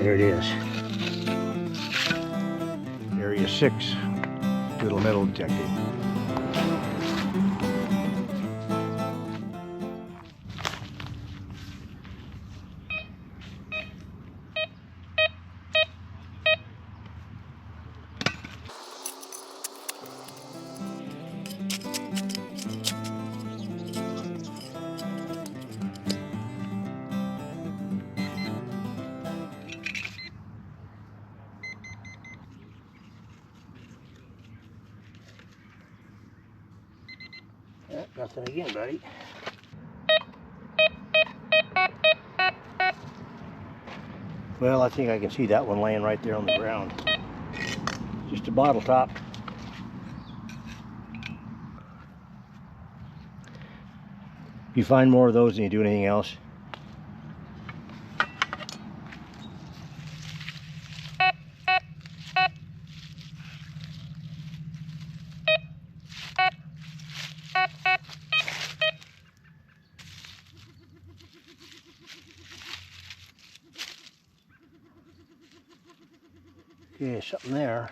There it is. Area 6, little metal detected. Nothing again, buddy. Well, I think I can see that one laying right there on the ground. Just a bottle top. If you find more of those and you do anything else, okay, something there.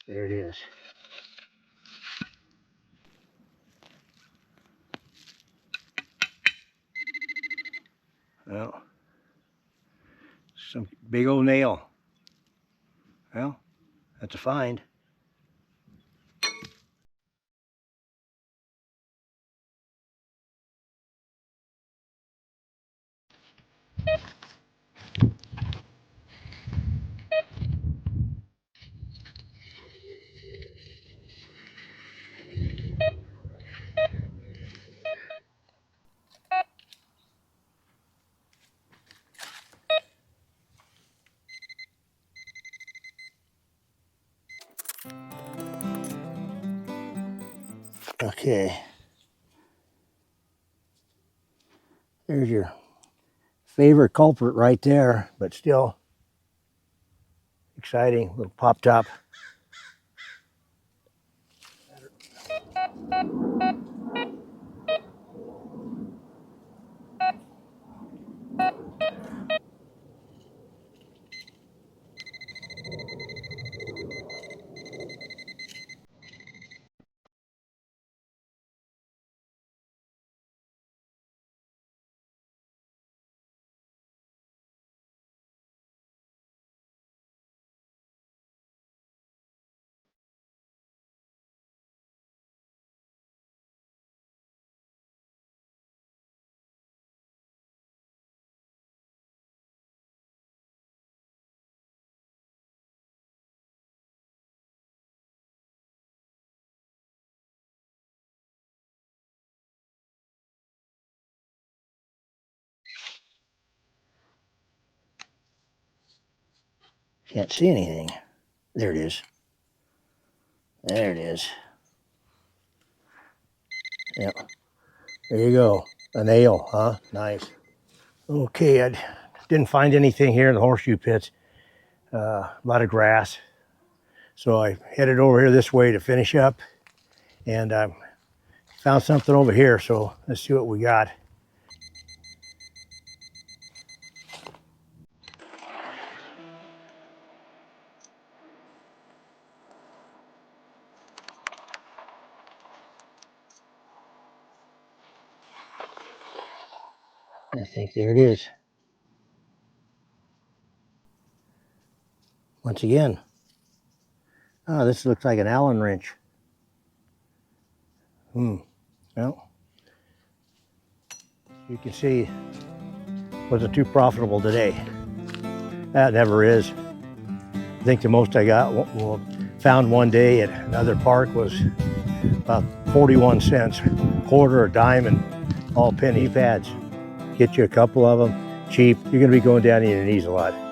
There it is. Well, some big old nail. Well, that's a find. Okay. There's your favorite culprit right there, but still exciting little pop top. Can't see anything. There it is. There it is. Yep. There you go. A nail, huh? Nice. Okay, I didn't find anything here in the horseshoe pits. A lot of grass. So I headed over here this way to finish up. And I found something over here. So let's see what we got. I think there it is. Once again. Oh, this looks like an Allen wrench. Well, You can see, wasn't too profitable today. That never is. I think the most I got, found one day at another park was about 41 cents, quarter, a dime, and all penny pads. Get you a couple of them, cheap. You're gonna be going down on your knees a lot.